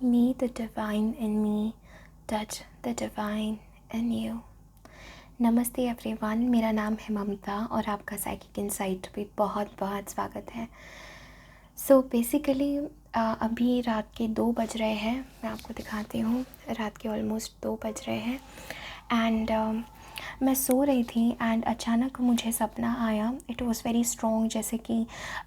Meet the divine in me, touch the divine in you. नमस्ते everyone, मेरा नाम है ममता और आपका साइकिक इनसाइट पे बहुत बहुत स्वागत है। सो बेसिकली अभी रात के 2 बज रहे हैं। मैं आपको दिखाती हूँ, रात के ऑलमोस्ट 2 बज रहे हैं एंड मैं सो रही थी एंड अचानक मुझे सपना आया। इट वॉज़ वेरी स्ट्रॉन्ग, जैसे कि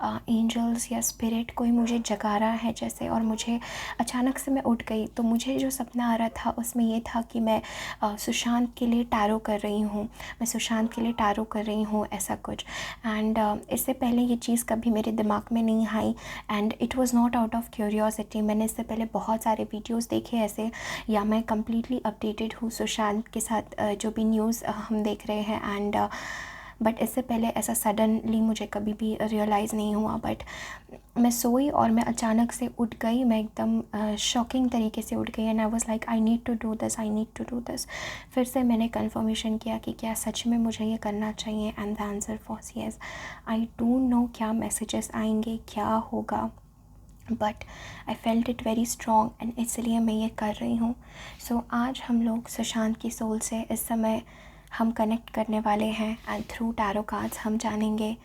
एंजल्स या स्पिरिट कोई मुझे जगा रहा है जैसे, और मुझे अचानक से मैं उठ गई। तो मुझे जो सपना आ रहा था उसमें ये था कि मैं सुशांत के लिए टैरो कर रही हूँ, मैं सुशांत के लिए टैरो कर रही हूँ, ऐसा कुछ। एंड इससे पहले ये चीज़ कभी मेरे दिमाग में नहीं आई and it was not out of curiosity. मैंने इससे पहले बहुत सारे वीडियोज़ देखे ऐसे, या मैं कम्प्लीटली अपडेटेड हूँ सुशांत के साथ जो भी न्यूज़ हम देख रहे हैं एंड बट इससे पहले ऐसा सडनली मुझे कभी भी रियलाइज़ नहीं हुआ। बट मैं सोई और मैं अचानक से उठ गई, मैं एकदम शॉकिंग तरीके से उठ गई and I was like I need to do this, I need to do this. फिर से मैंने कंफर्मेशन किया कि क्या सच में मुझे ये करना चाहिए and the answer was yes. I don't know क्या मैसेजेस आएंगे, क्या होगा, but I felt it very strong and इसलिए मैं ये कर रही हूँ। सो आज हम लोग सुशांत की सोल से इस समय हम कनेक्ट करने वाले हैं एंड थ्रू टैरो कार्ड्स हम जानेंगे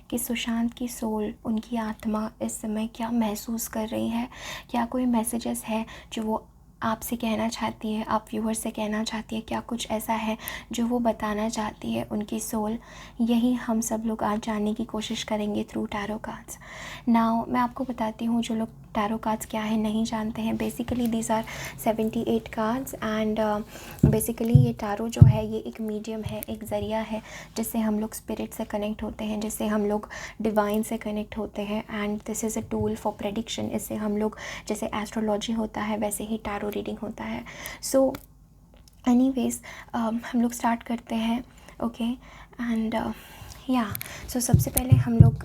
कि सुशांत की सोल, उनकी आत्मा इस समय क्या महसूस कर रही है, क्या कोई मैसेजेस है जो वो आपसे कहना चाहती है, आप व्यूअर से कहना चाहती है, क्या कुछ ऐसा है जो वो बताना चाहती है उनकी सोल। यही हम सब लोग आज जानने की कोशिश करेंगे थ्रू टैरो कार्ड्स। नाउ मैं आपको बताती हूँ, जो लोग टैरो कार्ड्स क्या है नहीं जानते हैं, basically these are 78 cards and basically ये टैरो जो है ये एक मीडियम है, एक ज़रिया है जिससे हम लोग स्पिरिट से कनेक्ट होते हैं, जिससे हम लोग डिवाइन से कनेक्ट होते हैं and this is a tool for prediction. इससे हम लोग, जैसे एस्ट्रोलॉजी होता है वैसे ही टैरो रीडिंग होता है। सो एनीवेज हम लोग स्टार्ट करते हैं, ओके। एंड या सो सबसे पहले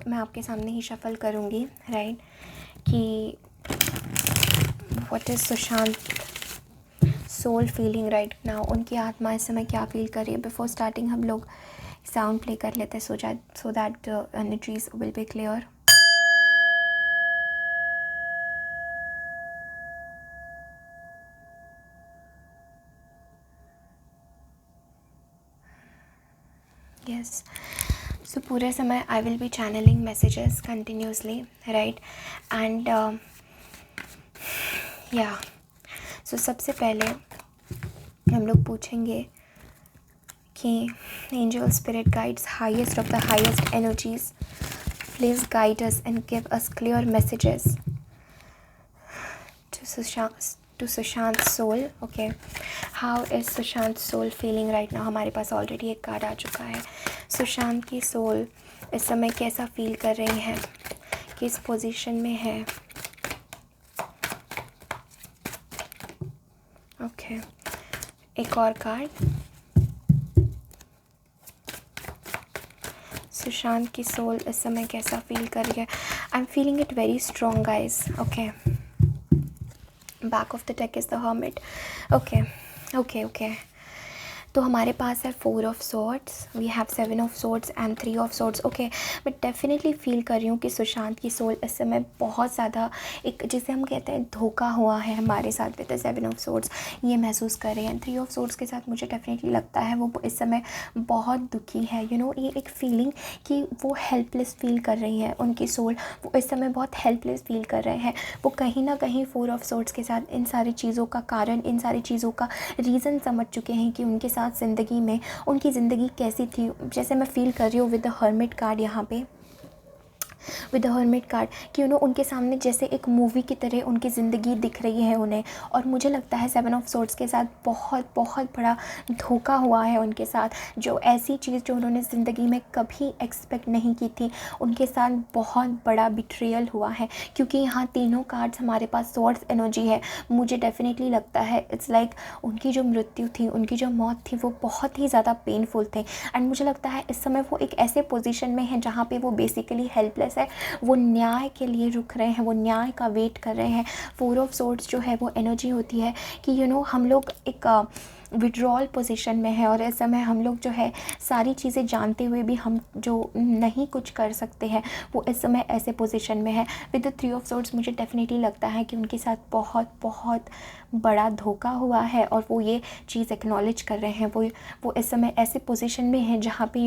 मैं आपके सामने ही शफल करूँगी, राइट, कि what is Sushant soul feeling right now, उनकी आत्मा इस समय क्या फील कर रही है। बिफोर स्टार्टिंग हम लोग साउंड प्ले कर लेते हैं so that energies will be clear. Yes, so पूरे समय I will be channelling messages continuously, right. And या सो सबसे पहले हम लोग पूछेंगे कि angel spirit guides highest of the highest energies, please guide us and give us clear messages to Sushant's soul. Okay, how is Sushant's soul feeling right now? हमारे पास already एक card आ चुका है। सुशांत की सोल इस समय कैसा फील कर रही है, किस पोजीशन में है। ओके, एक और कार्ड। सुशांत की सोल इस समय कैसा फील कर रही है। I am feeling it very strong guys. Okay, back of the deck is the hermit. Okay, तो हमारे पास है 4 of swords, we have 7 of swords and 3 of swords. Okay, मैं डेफिनेटली फील कर रही हूँ कि सुशांत की सोल इस समय बहुत ज़्यादा एक, जिसे हम कहते हैं धोखा हुआ है हमारे साथ विद 7 ऑफ सॉर्ड्स, ये महसूस कर रहे हैं। 3 ऑफ सॉर्ड्स के साथ मुझे डेफिनेटली लगता है वो इस समय बहुत दुखी है। ये एक फीलिंग कि वो हेल्पलेस फील कर रही है उनकी सोल, वो इस समय बहुत हेल्पलेस फील कर रहे हैं। वो कहीं ना कहीं 4 ऑफ सॉर्ड्स के साथ इन सारी चीज़ों का कारण, इन सारी चीज़ों का रीज़न समझ चुके हैं कि उनके साथ ज़िंदगी में उनकी ज़िंदगी कैसी थी। जैसे मैं फील कर रही हूँ विद द हर्मिट कार्ड यहाँ पे, विद द हर्मिट कार्ड, कि उनके सामने जैसे एक मूवी की तरह उनकी ज़िंदगी दिख रही है उन्हें। और मुझे लगता है 7 ऑफ सॉर्ड्स के साथ बहुत बहुत बड़ा धोखा हुआ है उनके साथ, जो ऐसी चीज़ जो उन्होंने ज़िंदगी में कभी एक्सपेक्ट नहीं की थी, उनके साथ बहुत बड़ा बिट्रियल हुआ है। क्योंकि यहाँ तीनों कार्ड्स हमारे पास सॉर्ड्स एनर्जी है। मुझे डेफिनेटली लगता है इट्स लाइक उनकी जो मृत्यु थी, उनकी जो मौत थी, वो बहुत ही ज़्यादा पेनफुल थे। एंड मुझे लगता है इस समय वो एक ऐसे पोजीशन में है जहाँ पे वो बेसिकली हेल्पलेस है वो न्याय के लिए रुक रहे हैं, वो न्याय का वेट कर रहे हैं। 4 ऑफ सोर्ड्स जो है वो एनर्जी होती है कि हम लोग एक विड्रॉल पोजीशन में है और इस समय हम लोग जो है सारी चीज़ें जानते हुए भी हम जो नहीं कुछ कर सकते हैं, वो इस समय ऐसे पोजीशन में है। विद द 3 ऑफ सोर्ड्स मुझे डेफिनेटली लगता है कि उनके साथ बहुत बहुत बड़ा धोखा हुआ है और वो ये चीज़ एक्नॉलेज कर रहे हैं। वो इस समय ऐसे पोजीशन में है जहाँ पे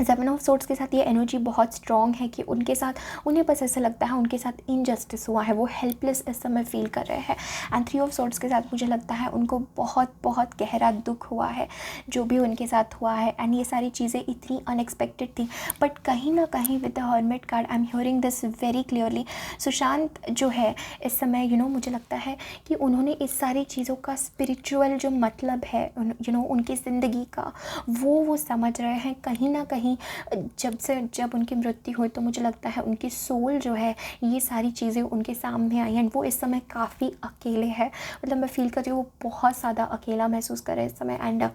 7 ऑफ सोर्ड्स के साथ ये एनर्जी बहुत स्ट्रॉन्ग है कि उनके साथ उन्हें बस ऐसा लगता है उनके साथ इनजस्टिस हुआ है, वो हेल्पलेस इस समय फील कर रहे हैं। एंड 3 ऑफ सोर्ड्स के साथ मुझे लगता है उनको बहुत बहुत गहरा दुख हुआ है जो भी उनके साथ हुआ है। एंड ये सारी चीज़ें इतनी अनएक्सपेक्टेड थी, बट कहीं ना कहीं with the hermit card I am hearing this very clearly. Sushant जो है इस समय मुझे लगता है कि उन्होंने इस सारी चीज़ों का स्पिरिचुअल जो मतलब है उनकी ज़िंदगी का वो समझ रहे हैं। कहीं ना कहीं जब उनकी मृत्यु हुई तो मुझे लगता है उनकी सोल जो है ये सारी चीज़ें उनके सामने आई एंड वो इस समय काफ़ी अकेले है। मतलब मैं फील कर रही हूँ वो बहुत ज़्यादा अकेला महसूस कर रहे हैं इस समय। एंड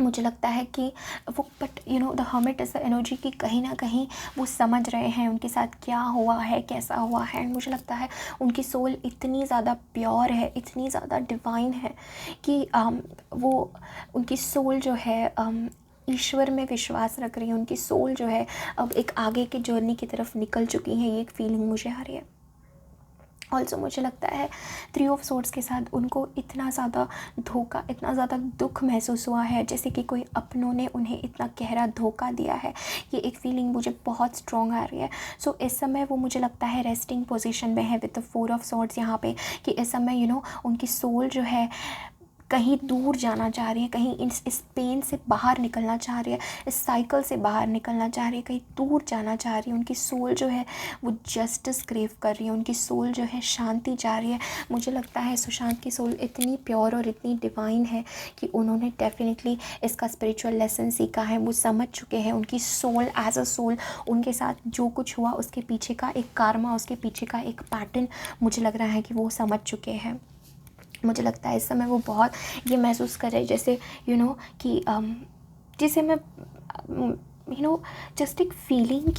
मुझे लगता है कि वो but the hermit is the energy की कहीं ना कहीं वो समझ रहे हैं उनके साथ क्या हुआ है, कैसा हुआ है। एंड मुझे लगता है उनकी सोल इतनी ज़्यादा प्योर है, इतनी ज़्यादा डिवाइन है कि वो उनकी सोल जो है ईश्वर में विश्वास रख रही है। उनकी सोल जो है अब एक आगे के जर्नी की तरफ निकल चुकी है, ये एक फीलिंग मुझे आ रही है। ऑल्सो मुझे लगता है 3 ऑफ सोर्ड्स के साथ उनको इतना ज़्यादा धोखा, इतना ज़्यादा दुख महसूस हुआ है जैसे कि कोई अपनों ने उन्हें इतना गहरा धोखा दिया है। ये एक फीलिंग मुझे बहुत स्ट्रॉन्ग आ रही है। सो इस समय वो मुझे लगता है रेस्टिंग पोजीशन में है विद द 4 ऑफ सोर्ड्स यहाँ पे कि इस समय उनकी सोल जो है कहीं दूर जाना चाह रही है, कहीं इस पेन से बाहर निकलना चाह रही है, इस साइकिल से बाहर निकलना चाह रही है, कहीं दूर जाना चाह रही है। उनकी सोल जो है वो जस्टिस क्रेव कर रही है, उनकी सोल जो है शांति चाह रही है। मुझे लगता है सुशांत की सोल इतनी प्योर और इतनी डिवाइन है कि उन्होंने डेफिनेटली इसका स्पिरिचुअल लेसन सीखा है, वो समझ चुके हैं। उनकी सोल एज अ सोल उनके साथ जो कुछ हुआ उसके पीछे का एक कार्मा, उसके पीछे का एक पैटर्न मुझे लग रहा है कि वो समझ चुके हैं। मुझे लगता है इस समय वो बहुत ये महसूस कर रहे हैं जैसे कि जिसे मैं जस्ट एक फीलिंग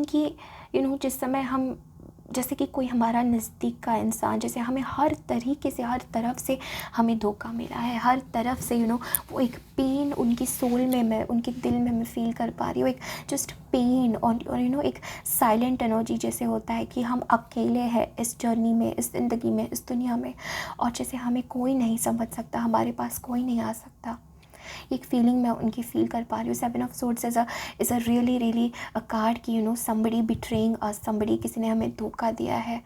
की जिस समय हम जैसे कि कोई हमारा नज़दीक का इंसान, जैसे हमें हर तरीके से हर तरफ से हमें धोखा मिला है, हर तरफ से वो एक पेन उनकी सोल में, मैं उनके दिल में मैं फील कर पा रही हूँ, एक जस्ट पेन और एक साइलेंट एनर्जी जैसे होता है कि हम अकेले हैं इस जर्नी में, इस ज़िंदगी में, इस दुनिया में, और जैसे हमें कोई नहीं समझ सकता, हमारे पास कोई नहीं आ सकता। एक फीलिंग मैं उनकी फील कर पा रही हूँ। 7 of swords is a really a card की somebody betraying us, somebody किसी ने हमें धोखा दिया है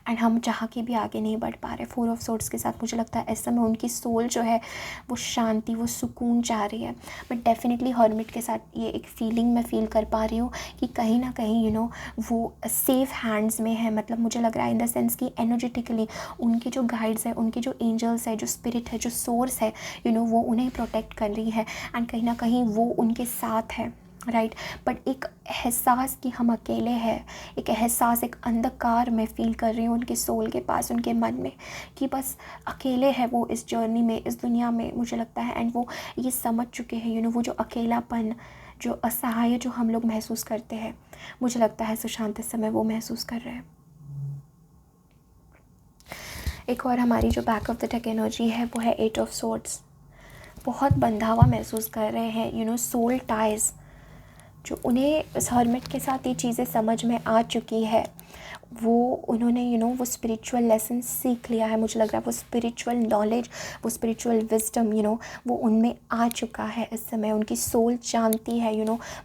एंड हम चाह के भी आगे नहीं बढ़ पा रहे। 4 ऑफ सोर्ड्स के साथ मुझे लगता है इस समय उनकी सोल जो है वो शांति, वो सुकून चाह रही है। बट डेफिनेटली हर्मिट के साथ ये एक फीलिंग मैं फील कर पा रही हूँ कि कहीं ना कहीं वो सेफ हैंड्स में है। मतलब मुझे लग रहा है इन द सेंस कि एनर्जेटिकली उनके जो गाइड्स हैं, उनके जो एंजल्स है, जो स्पिरिट है, जो सोर्स है वो उन्हें प्रोटेक्ट कर रही है एंड कहीं ना कहीं वो उनके साथ है, राइट। बट एक एहसास कि हम अकेले हैं, एक एहसास, एक अंधकार मैं फील कर रही हूँ उनके सोल के पास, उनके मन में, कि बस अकेले है वो इस जर्नी में, इस दुनिया में, मुझे लगता है। एंड वो ये समझ चुके हैं वो जो अकेलापन, जो असहाय जो हम लोग महसूस करते हैं, मुझे लगता है सुशांत इस समय वो महसूस कर रहे हैं। एक और हमारी जो back of the deck energy है वो है 8 ऑफ सोर्ड्स। बहुत बंधा हुआ महसूस कर रहे हैं, सोल टाइज जो उन्हें इस हर्मिट के साथ ये चीज़ें समझ में आ चुकी है, वो उन्होंने वो स्पिरिचुअल लेसन सीख लिया है। मुझे लग रहा है वो स्पिरिचुअल नॉलेज, वो स्पिरिचुअल विजडम वो उनमें आ चुका है इस समय। उनकी सोल जानती है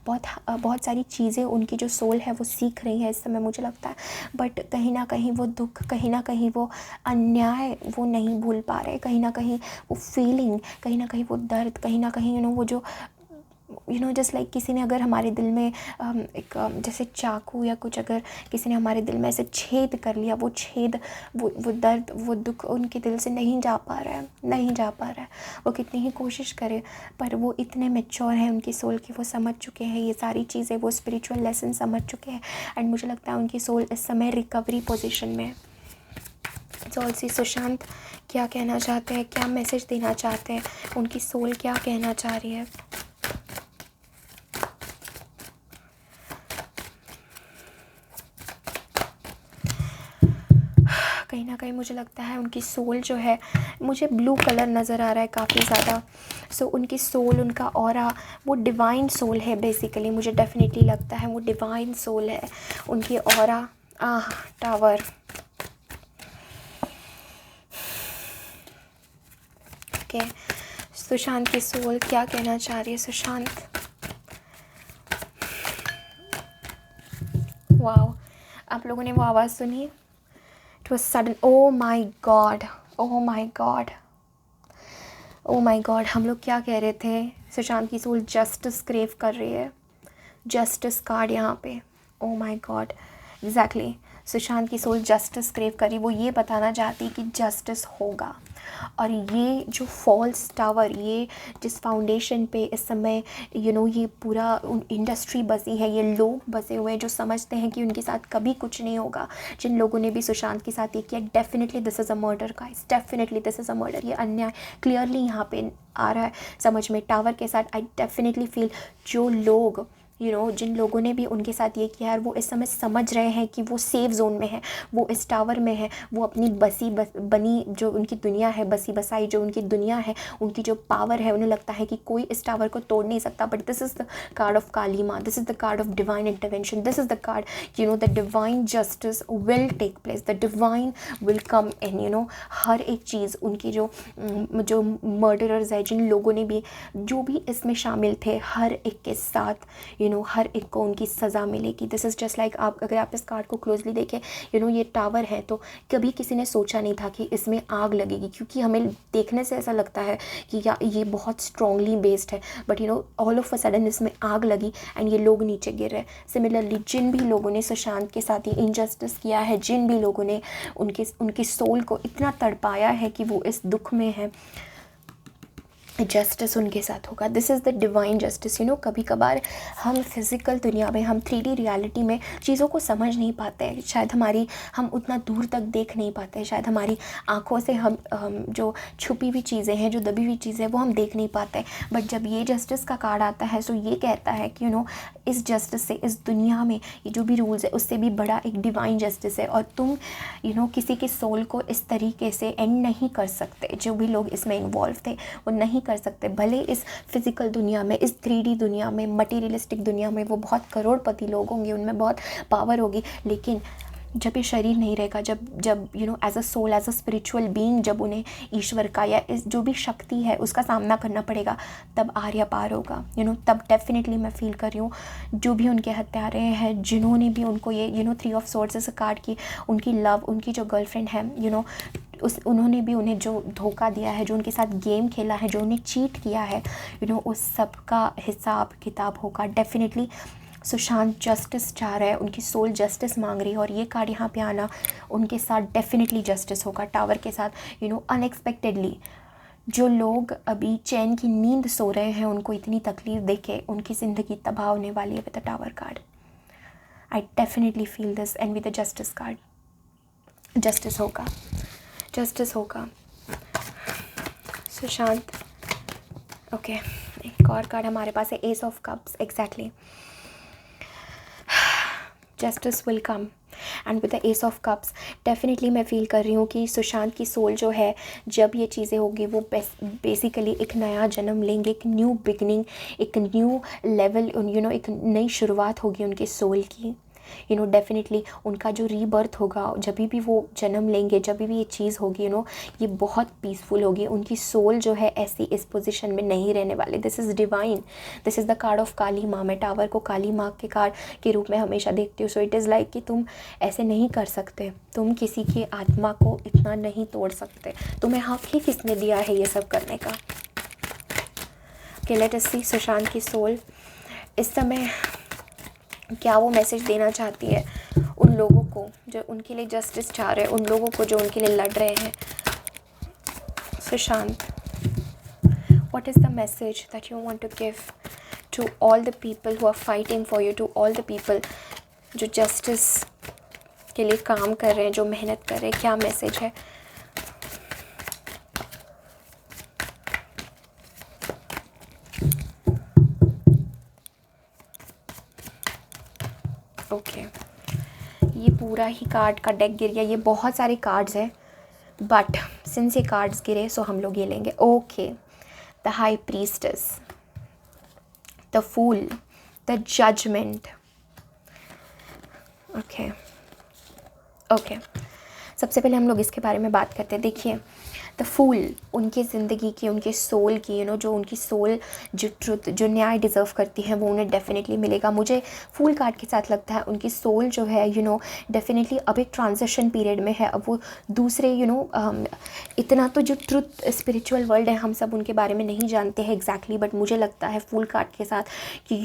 बहुत सारी चीज़ें उनकी जो सोल है वो सीख रही है इस समय, मुझे लगता है। बट कहीं ना कहीं वो दुख, कहीं ना कहीं वो अन्याय वो नहीं भूल पा रहे, कहीं ना कहीं वो फीलिंग, कहीं ना कहीं वो दर्द, कहीं ना कहीं वो जो जस्ट लाइक किसी ने अगर हमारे दिल में एक जैसे चाकू या कुछ अगर किसी ने हमारे दिल में ऐसे छेद कर लिया, वो छेद, वो दर्द, वो दुख उनके दिल से नहीं जा पा रहा है। वो कितनी ही कोशिश करे पर वो इतने मैच्योर हैं उनकी सोल की, वो समझ चुके हैं ये सारी चीज़ें, वो स्पिरिचुअल लेसन समझ चुके हैं। एंड मुझे लगता है उनकी सोल इस समय रिकवरी पोजिशन में है। ऑल्सो सुशांत क्या कहना चाहते हैं, क्या मैसेज देना चाहते हैं, उनकी सोल क्या कहना चाह रही है? कहीं ना कहीं मुझे लगता है उनकी सोल जो है, मुझे ब्लू कलर नज़र आ रहा है काफ़ी ज़्यादा। सो उनकी सोल, उनका ऑरा वो डिवाइन सोल है बेसिकली, मुझे डेफिनेटली लगता है वो डिवाइन सोल है उनकी ऑरा। Tower, okay. सुशांत की सोल क्या कहना चाह रही है? सुशांत, वाओ, आप लोगों ने वो आवाज़ सुनी? It was sudden, oh my God, oh my God, oh my God. हम लोग क्या कह रहे थे? सुशांत की सोल जस्टिस क्रेव कर रही है, जस्टिस कार्ड यहाँ पे। ओ माई गॉड, एग्जैक्टली, सुशांत की सोल जस्टिस क्रेव करी। वो ये बताना चाहती कि जस्टिस होगा। और ये जो फॉल्स टावर, ये जिस फाउंडेशन पे इस समय ये पूरा इंडस्ट्री बसी है, ये लोग बसे हुए हैं जो समझते हैं कि उनके साथ कभी कुछ नहीं होगा, जिन लोगों ने भी सुशांत के साथ ये किया, definitely this is a murder guys, definitely this is a murder. ये अन्याय क्लियरली यहाँ पे आ रहा है समझ में। टावर के साथ आई डेफिनेटली फील जो लोग जिन लोगों ने भी उनके साथ ये किया है, वो इस समय समझ रहे हैं कि वो सेफ जोन में है, वो इस टावर में है, वो अपनी बनी जो उनकी दुनिया है, बसी बसाई जो उनकी दुनिया है, उनकी जो पावर है, उन्हें लगता है कि कोई इस टावर को तोड़ नहीं सकता। But this is the card of Kali माँ, this is the card of divine intervention, this is the card the divine justice will take place, the divine will come in. हर एक चीज़ उनकी जो मर्डरर्स है, जिन लोगों ने भी जो भी इसमें शामिल थे, हर एक के साथ हर एक को उनकी सज़ा मिलेगी। दिस इज़ जस्ट लाइक, आप अगर आप इस कार्ड को क्लोजली देखें, ये टावर है, तो कभी किसी ने सोचा नहीं था कि इसमें आग लगेगी, क्योंकि हमें देखने से ऐसा लगता है कि ये बहुत स्ट्रांगली बेस्ड है, but all of a sudden इसमें आग लगी एंड ये लोग नीचे गिर रहे। सिमिलरली जिन भी लोगों ने सुशांत के साथ ये इनजस्टिस किया है, जिन भी लोगों ने उनकी सोल को इतना तड़पाया है कि वो इस दुख में है, जस्टिस उनके साथ होगा। This is the divine justice. कभी कभार हम फिज़िकल दुनिया में, हम 3D रियलिटी में चीज़ों को समझ नहीं पाते हैं, शायद हम उतना दूर तक देख नहीं पाते हैं, शायद हमारी आँखों से हम जो छुपी हुई चीज़ें हैं, जो दबी हुई चीज़ें हैं, वो हम देख नहीं पाते। बट जब ये जस्टिस का कार्ड आता है, सो ये कहता है कि इस जस्टिस से, इस दुनिया में ये जो भी रूल्स है, उससे भी बड़ा एक डिवाइन जस्टिस है, और तुम किसी के सोल को इस तरीके से एंड नहीं कर सकते। जो भी लोग इसमें इन्वॉल्व थे वो नहीं कर सकते। भले इस फिज़िकल दुनिया में, इस 3D दुनिया में, मटीरियलिस्टिक दुनिया में वो बहुत करोड़पति लोग होंगे, उनमें बहुत पावर होगी, लेकिन जब ये शरीर नहीं रहेगा, जब as a soul, as a spiritual being, जब उन्हें ईश्वर का या इस जो भी शक्ति है उसका सामना करना पड़ेगा, तब आर्या पार होगा। तब डेफिनेटली मैं फील कर रही हूँ जो भी उनके हत्यारे हैं, जिन्होंने भी उनको ये 3 ऑफ सोर्ड्स से कार्ड की, उनकी लव, उनकी जो गर्लफ्रेंड है, उन्होंने भी उन्हें जो धोखा दिया है, जो उनके साथ गेम खेला है, जो उन्हें चीट किया है, उस सब का हिसाब किताब होगा डेफिनेटली। सुशांत जस्टिस चाह रहा है, उनकी सोल जस्टिस मांग रही है, और ये कार्ड यहाँ पे आना, उनके साथ डेफिनेटली जस्टिस होगा। टावर के साथ अनएक्सपेक्टेडली जो लोग अभी चैन की नींद सो रहे हैं, उनको इतनी तकलीफ़ देके उनकी ज़िंदगी तबाह होने वाली है with the tower card. I definitely feel this, and with the justice card justice होगा, जस्टिस होगा। सुशांत, ओके, एक और कार्ड हमारे पास है, S of cups, exactly, justice will come and with the S of cups. Definitely मैं feel कर रही हूँ कि सुशांत की सोल जो है, जब ये चीज़ें होगी, वो बेसिकली एक नया जन्म लेंगे, एक न्यू बिगनिंग, एक न्यू लेवल, एक नई शुरुआत होगी उनके सोल की। डेफिनेटली उनका जो रीबर्थ होगा, जब भी वो जन्म लेंगे, जब भी ये चीज़ होगी, ये बहुत पीसफुल होगी। उनकी सोल जो है ऐसी इस पोजीशन में नहीं रहने वाले। This is divine, this is the card of Kali माँ। मैं टावर को काली माँ के कार्ड के रूप में हमेशा देखती हूँ। सो इट इज़ लाइक कि तुम ऐसे नहीं कर सकते, तुम किसी की आत्मा को इतना नहीं तोड़ सकते, तुम्हें हक ही किसने दिया है ये सब करने का। लेट अस सी सुशांत की सोल इस समय क्या वो मैसेज देना चाहती है उन लोगों को जो उनके लिए जस्टिस चाह रहे हैं, उन लोगों को जो उनके लिए लड़ रहे हैं। Sushant, what is the message that you want to give to all the people who are fighting for you, to all the people जो जस्टिस के लिए काम कर रहे हैं, जो मेहनत कर रहे हैं? क्या मैसेज है? ओके, ये पूरा ही कार्ड का डेक गिर गया। ये बहुत सारे कार्ड्स हैं, बट सिंस ये कार्ड्स गिरे सो हम लोग ये लेंगे। Okay, the high priestess, the fool, the judgement. Okay okay, सबसे पहले हम लोग इसके बारे में बात करते हैं। देखिए, द फूल उनकी ज़िंदगी की, उनके सोल की, जो उनकी सोल जो ट्रुथ, जो न्याय डिज़र्व करती है वो उन्हें डेफिनेटली मिलेगा। मुझे फूल कार्ड के साथ लगता है उनकी सोल जो है डेफिनेटली अब एक ट्रांजिशन पीरियड में है। अब वो दूसरे इतना तो जो ट्रुथ स्पिरिचुअल वर्ल्ड है हम सब उनके बारे में नहीं जानते हैं एग्जैक्टली, बट मुझे लगता है फूल कार्ड के साथ कि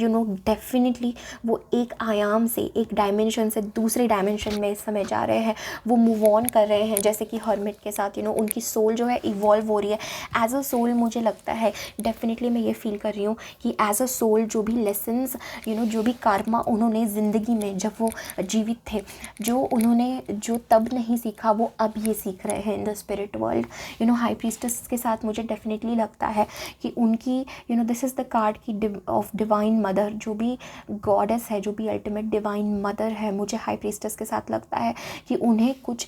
डेफिनेटली वो एक आयाम से, एक डायमेंशन से दूसरे डायमेंशन में इस समय जा रहे हैं, वो मूव ऑन कर रहे हैं। जैसे कि हर्मिट के साथ उनकी सोल जो है इवॉल्व हो रही है एज अ सोल। मुझे लगता है डेफिनेटली मैं ये फील कर रही हूँ कि एज अ सोल जो भी लेसन्स जो भी कर्मा उन्होंने ज़िंदगी में जब वो जीवित थे, जो उन्होंने जो तब नहीं सीखा वो अब ये सीख रहे हैं in the spirit world. High priestess के साथ मुझे डेफिनेटली लगता है कि उनकी दिस इज़ द कार्ड की ऑफ डिवाइन मदर, जो भी गॉडेस है, जो भी अल्टीमेट डिवाइन मदर है, मुझे हाई प्रीस्टेस के साथ लगता है कि उन्हें कुछ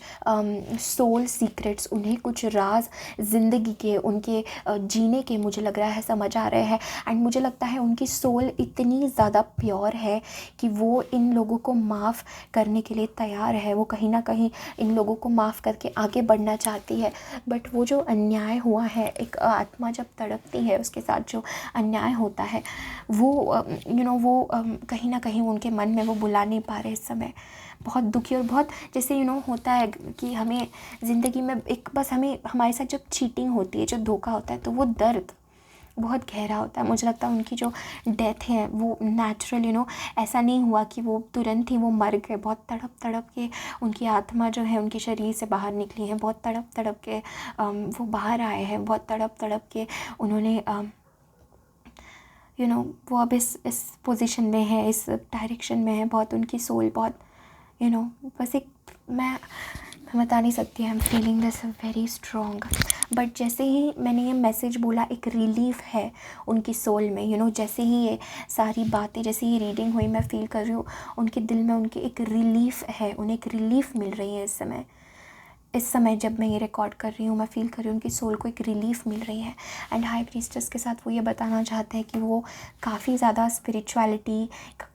सोल सीक्रेट्स, उन्हें कुछ राज ज़िंदगी के, उनके जीने के मुझे लग रहा है समझ आ रहे हैं। एंड मुझे लगता है उनकी सोल इतनी ज़्यादा प्योर है कि वो इन लोगों को माफ़ करने के लिए तैयार है। वो कहीं ना कहीं इन लोगों को माफ़ करके आगे बढ़ना चाहती है। बट वो जो अन्याय हुआ है, एक आत्मा जब तड़पती है उसके साथ जो अन्याय होता है वो वो कहीं ना कहीं उनके मन में वो बुला नहीं पा रहे इस समय। बहुत दुखी और बहुत जैसे होता है कि हमें ज़िंदगी में एक बस हमें हमारे साथ जब चीटिंग होती है, जब धोखा होता है, तो वो दर्द बहुत गहरा होता है। मुझे लगता है उनकी जो डेथ है वो नेचुरल ऐसा नहीं हुआ कि वो तुरंत ही वो मर गए। बहुत तड़प तड़प के उनकी आत्मा जो है उनके शरीर से बाहर निकली है, बहुत तड़प तड़प के वो बाहर आए हैं, बहुत तड़प तड़प के उन्होंने वो अब इस पोजीशन में है, इस डायरेक्शन में है। बहुत उनकी सोल बहुत बस एक मैं बता नहीं सकती। आई am feeling this very strong. But जैसे ही मैंने ये मैसेज बोला, एक रिलीफ है उनकी सोल में। जैसे ही ये सारी बातें, जैसे ही रीडिंग हुई, मैं फ़ील कर रही हूँ उनके दिल में उनके एक रिलीफ है, उन्हें एक रिलीफ मिल रही है इस समय जब मैं ये रिकॉर्ड कर रही हूँ। मैं फ़ील कर रही हूँ उनकी सोल को एक रिलीफ़ मिल रही है। एंड हाई प्रीस्टेस के साथ वो ये बताना चाहते हैं कि वो काफ़ी ज़्यादा स्पिरिचुअलिटी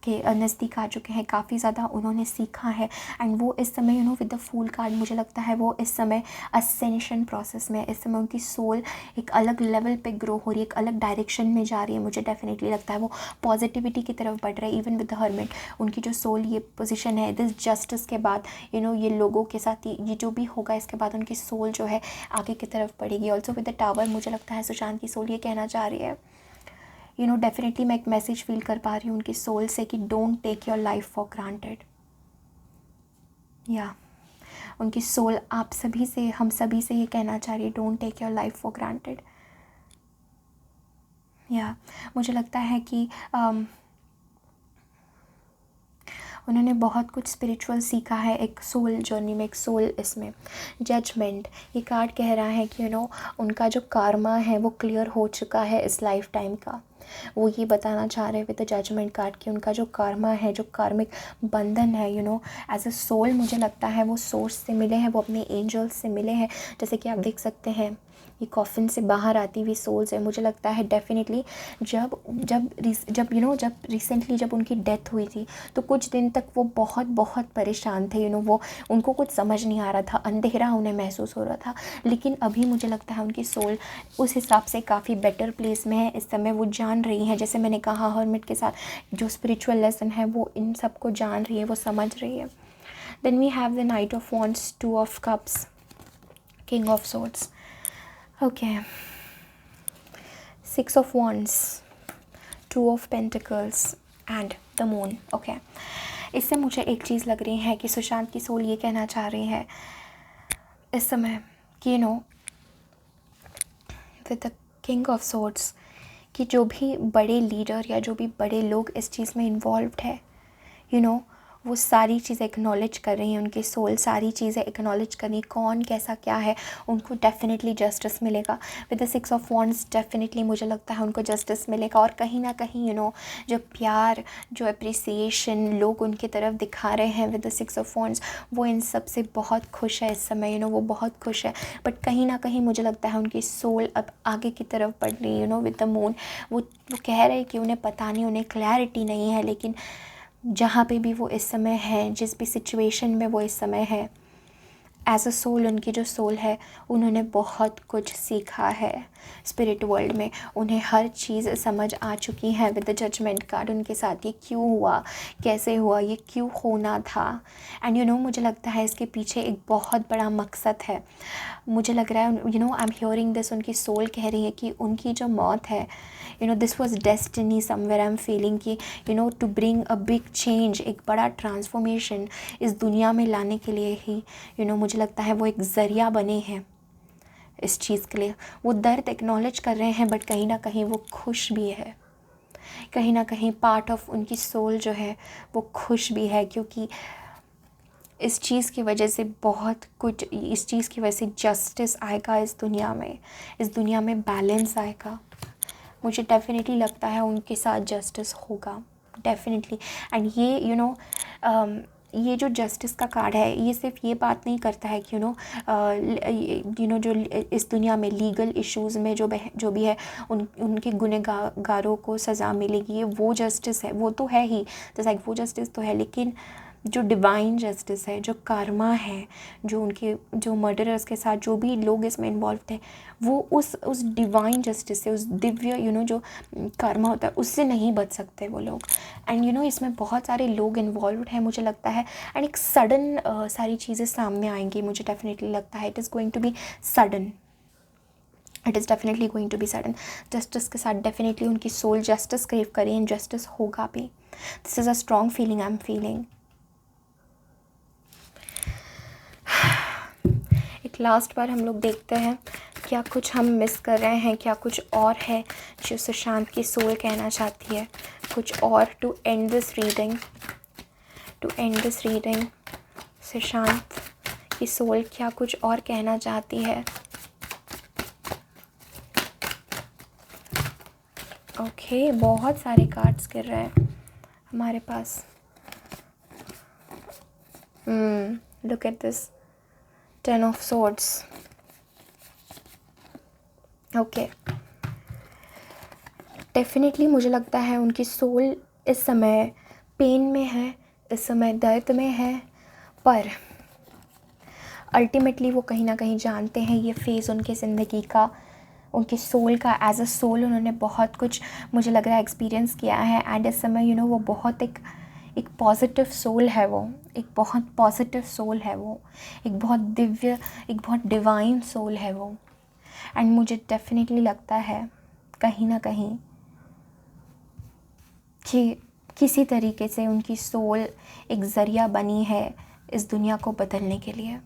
के नज़दीक आ चुके हैं, काफ़ी ज़्यादा उन्होंने सीखा है। एंड वो इस समय विद द फूल कार्ड मुझे लगता है वो इस समय असेंशन प्रोसेस में, इस समय उनकी सोल एक अलग लेवल पे ग्रो हो रही है, एक अलग डायरेक्शन में जा रही है। मुझे डेफिनेटली लगता है वो पॉजिटिविटी की तरफ बढ़ रहा है। इवन विद द हर्मिट उनकी जो सोल ये पोजिशन है, दिस जस्टिस के बाद ये लोगों के साथ ये जो भी होगा इसके बाद उनकी सोल जो है आगे की तरफ बढ़ेगी। ऑल्सो विद द टावर मुझे लगता है सुशांत की सोल ये कहना चाह रही है डेफिनेटली मैं एक मैसेज फील कर पा रही हूँ उनकी सोल से कि don't take your life for granted. या उनकी सोल आप सभी से, हम सभी से ये कहना चाह रही है don't take your life for granted. या मुझे लगता है कि उन्होंने बहुत कुछ स्पिरिचुअल सीखा है एक सोल जर्नी में, एक सोल इसमें। जजमेंट ये कार्ड कह रहा है कि उनका जो कार्मा है वो क्लियर हो चुका है इस लाइफ टाइम का। वो ये बताना चाह रहे हैं विद द जजमेंट कार्ड कि उनका जो कार्मा है, जो कार्मिक बंधन है एज अ सोल मुझे लगता है वो सोर्स से मिले हैं, वो अपने एंजल्स से मिले हैं। जैसे कि आप देख सकते हैं ये कॉफिन से बाहर आती हुई सोल्स है। मुझे लगता है डेफिनेटली जब रिसेंटली जब उनकी डेथ हुई थी तो कुछ दिन तक वो बहुत बहुत परेशान थे। वो उनको कुछ समझ नहीं आ रहा था, अंधेरा उन्हें महसूस हो रहा था। लेकिन अभी मुझे लगता है उनकी सोल उस हिसाब से काफ़ी बेटर प्लेस में है। इस समय वो जान रही हैं, जैसे मैंने कहा हर्मिट के साथ जो स्पिरिचुअल लेसन है वो इन सबको जान रही है, वो समझ रही है। Then we have the knight of wands, 2 of cups, king of swords, okay, 6 of wands, 2 of pentacles and the moon. Okay, इससे मुझे एक चीज़ लग रही है कि सुशांत की सोल ये कहना चाह रही है इस समय कि with the king of swords कि जो भी बड़े लीडर या जो भी बड़े लोग इस चीज़ में इन्वॉल्व्ड है वो सारी चीज़ें एक्नॉलेज कर रही हैं, उनकी सोल सारी चीज़ें एक्नॉलेज कर रही है, कौन कैसा क्या है, उनको डेफिनेटली जस्टिस मिलेगा। With the 6 of wands definitely मुझे लगता है उनको जस्टिस मिलेगा। और कहीं ना कहीं जो प्यार, जो अप्रिसिएशन लोग उनकी तरफ दिखा रहे हैं विद द 6 ऑफ वॉन्ड्स, वो इन सब से बहुत खुश है इस समय, वो बहुत खुश है। बट कहीं ना कहीं मुझे लगता है उनकी सोल अब आगे की तरफ बढ़ रही है, विद द मून। वो कह रहे हैं कि उन्हें पता नहीं, उन्हें क्लैरिटी नहीं है, लेकिन जहाँ पे भी वो इस समय है, जिस भी सिचुएशन में वो इस समय है, एज अ सोल, उनकी जो सोल है, उन्होंने बहुत कुछ सीखा है स्पिरिट वर्ल्ड में। उन्हें हर चीज़ समझ आ चुकी है विद द जजमेंट कार्ड उनके साथ। ये क्यों हुआ, कैसे हुआ, ये क्यों होना था। एंड मुझे लगता है इसके पीछे एक बहुत बड़ा मकसद है। मुझे लग रहा है आई एम हियरिंग दिस, उनकी सोल कह रही है कि उनकी जो मौत है, this was destiny somewhere. I am feeling कि to bring a big change, एक बड़ा ट्रांसफॉर्मेशन इस दुनिया में लाने के लिए ही मुझे लगता है वो एक ज़रिया बने हैं इस चीज़ के लिए। वो दर्द एक्नॉलेज कर रहे हैं, बट कहीं ना कहीं वो खुश भी है। कहीं ना कहीं पार्ट ऑफ उनकी सोल जो है वो खुश भी है, क्योंकि इस चीज़ की वजह से बहुत कुछ, इस चीज़ की वजह से जस्टिस आएगा इस दुनिया में बैलेंस आएगा। मुझे डेफिनेटली लगता है उनके साथ जस्टिस होगा, डेफिनेटली। एंड ये ये जो जस्टिस का कार्ड है, ये सिर्फ ये बात नहीं करता है कि जो इस दुनिया में लीगल इश्यूज़ में जो भी है, उनके गुनहगारों को सज़ा मिलेगी, ये वो जस्टिस है, वो तो है ही, जैसा वो जस्टिस तो है, लेकिन जो डिवाइन जस्टिस है, जो कर्मा है, जो मर्डरर्स के साथ जो भी लोग इसमें इन्वॉल्व थे, वो उस डिवाइन जस्टिस से, उस दिव्य जो कर्मा होता है, उससे नहीं बच सकते वो लोग। एंड इसमें बहुत सारे लोग इन्वॉल्व हैं मुझे लगता है। एंड एक सडन सारी चीज़ें सामने आएंगी, मुझे डेफिनेटली लगता है it is going to be sudden, it is definitely going to be sudden. Justice के साथ डेफिनेटली उनकी सोल जस्टिस क्रेव करें, एंड जस्टिस होगा भी। This is a strong feeling I am feeling. एक लास्ट बार हम लोग देखते हैं क्या कुछ हम मिस कर रहे हैं, क्या कुछ और है जो सुशांत की सोल कहना चाहती है, कुछ और। To end this reading Sushant की सोल क्या कुछ और कहना चाहती है। ओके, बहुत सारे कार्ड्स गिर रहे हैं हमारे पास। Look at this, 10 of swords. Okay, definitely मुझे लगता है उनकी सोल इस समय पेन में है, इस समय दर्द में है, पर अल्टीमेटली वो कहीं ना कहीं जानते हैं ये फेज़ उनकी ज़िंदगी का, उनकी सोल का। एज अ सोल उन्होंने बहुत कुछ मुझे लग रहा है एक्सपीरियंस किया है। एंड इस समय वो बहुत एक पॉजिटिव सोल है, वो एक बहुत पॉजिटिव सोल है, वो एक बहुत दिव्य, एक बहुत डिवाइन सोल है वो। एंड मुझे डेफिनेटली लगता है कहीं ना कहीं कि किसी तरीके से उनकी सोल एक ज़रिया बनी है इस दुनिया को बदलने के लिए।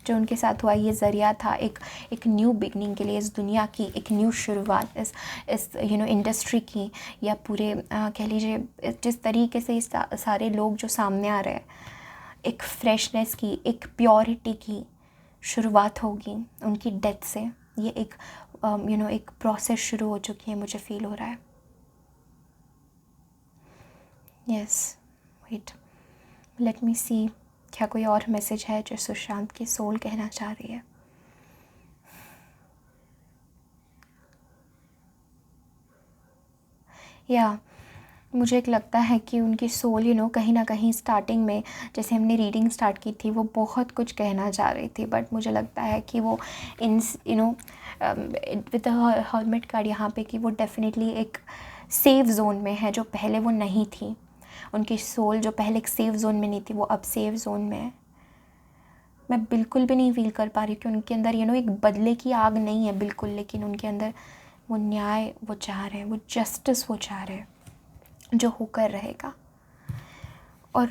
जो उनके साथ हुआ ये ज़रिया था एक न्यू बिगनिंग के लिए, इस दुनिया की एक न्यू शुरुआत, इस इंडस्ट्री की, या पूरे कह लीजिए जिस तरीके से इस सारे लोग जो सामने आ रहे हैं, एक फ्रेशनेस की, एक प्योरिटी की शुरुआत होगी उनकी डेथ से। ये एक एक प्रोसेस शुरू हो चुकी है, मुझे फील हो रहा है। यस, वेट, लेट मी सी, क्या कोई और मैसेज है जो सुशांत की सोल कहना चाह रही है। या मुझे एक लगता है कि उनकी सोल कहीं ना कहीं स्टार्टिंग में जैसे हमने रीडिंग स्टार्ट की थी, वो बहुत कुछ कहना चाह रही थी, बट मुझे लगता है कि वो इन विद हर्मिट कार्ड यहाँ पे कि वो डेफिनेटली एक सेफ जोन में है, जो पहले वो नहीं थी। उनकी सोल जो पहले एक सेफ जोन में नहीं थी, वो अब सेफ जोन में है। मैं बिल्कुल भी नहीं फील कर पा रही कि उनके अंदर एक बदले की आग नहीं है बिल्कुल, लेकिन उनके अंदर वो न्याय वो चाह रहे हैं, वो जस्टिस वो चाह रहे हैं, जो होकर रहेगा। और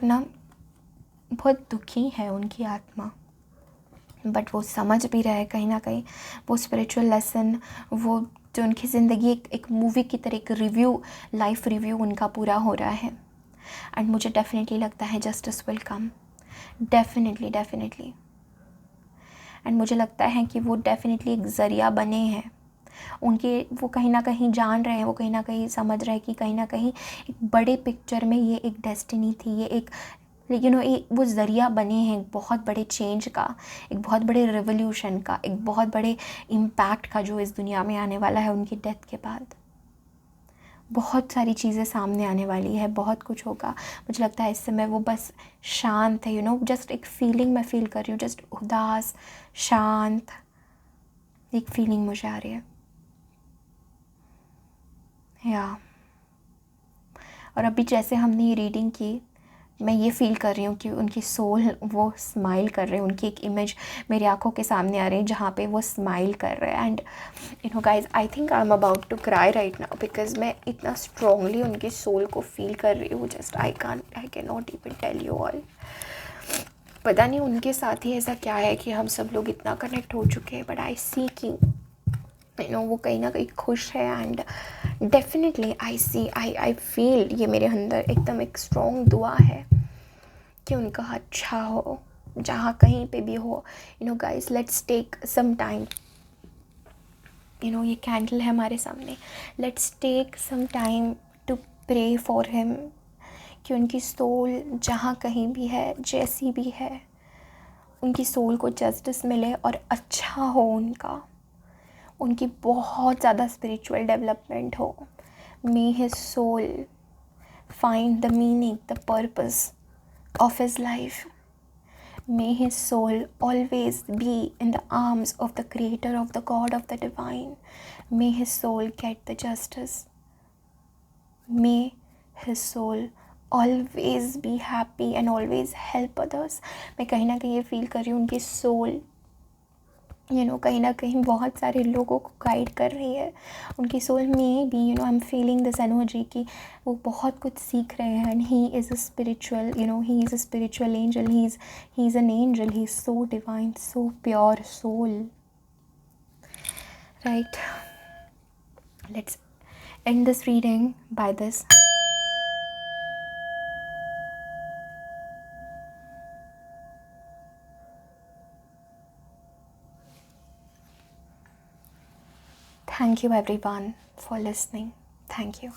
बहुत दुखी है उनकी आत्मा, बट वो समझ भी रहे कहीं ना कहीं वो स्पिरिचुअल लेसन, वो जो उनकी ज़िंदगी एक मूवी की तरह एक रिव्यू, लाइफ रिव्यू उनका पूरा हो रहा है। एंड मुझे डेफिनेटली लगता है justice will come, definitely. And मुझे लगता है कि वो डेफिनेटली एक ज़रिया बने हैं उनके, वो कहीं ना कहीं जान रहे हैं, वो कहीं ना कहीं समझ रहे हैं कि कहीं ना कहीं एक बड़े पिक्चर में ये एक डेस्टिनी थी, ये एक वो ज़रिया बने हैं एक बहुत बड़े चेंज का, एक बहुत बड़े रिवोल्यूशन का, एक बहुत बड़े इम्पैक्ट का जो इस दुनिया में आने वाला है उनकी डेथ के बाद। बहुत सारी चीज़ें सामने आने वाली है, बहुत कुछ होगा। मुझे लगता है इस समय वो बस शांत है, जस्ट एक फीलिंग मैं फील कर रही हूँ, जस्ट उदास शांत एक फीलिंग मुझे आ रही है या। और अभी जैसे हमने ये रीडिंग की, मैं ये फ़ील कर रही हूँ कि उनकी सोल वो स्माइल कर रहे हैं, उनकी एक इमेज मेरी आंखों के सामने आ रही है जहाँ पे वो स्माइल कर रहे हैं। And guys, I think I am about to cry right now, because मैं इतना स्ट्रॉन्गली उनकी सोल को फील कर रही हूँ, just I can not even tell you all. पता नहीं उनके साथ ही ऐसा क्या है कि हम सब लोग इतना कनेक्ट हो चुके हैं, बट आई सी कि वो कहीं ना कहीं खुश है। एंड डेफिनेटली आई फील, ये मेरे अंदर एकदम एक स्ट्रॉन्ग दुआ है कि उनका अच्छा हो जहाँ कहीं पे भी हो। Guys, let's take some time, ये कैंडल है हमारे सामने, let's take some time to pray for him कि उनकी सोल जहाँ कहीं भी है, जैसी भी है, उनकी सोल को जस्टिस मिले और अच्छा हो उनकी बहुत ज़्यादा स्पिरिचुअल डेवलपमेंट हो। May his soul find the meaning, the purpose of his life. May his soul always be in the arms of the Creator, of the God, of the Divine. May his soul get the justice. May his soul always be happy and always help others. मैं कहीं ना कहीं ये feel कर रही हूँ उनकी soul कहीं ना कहीं बहुत सारे लोगों को गाइड कर रही है। उनकी सोल में भी I am feeling this energy कि वो बहुत कुछ सीख रहे हैं। And he is a spiritual he is a spiritual angel, he is an angel, he is so divine, so pure soul, right. Let's end this reading by this. Thank you everyone for listening. Thank you.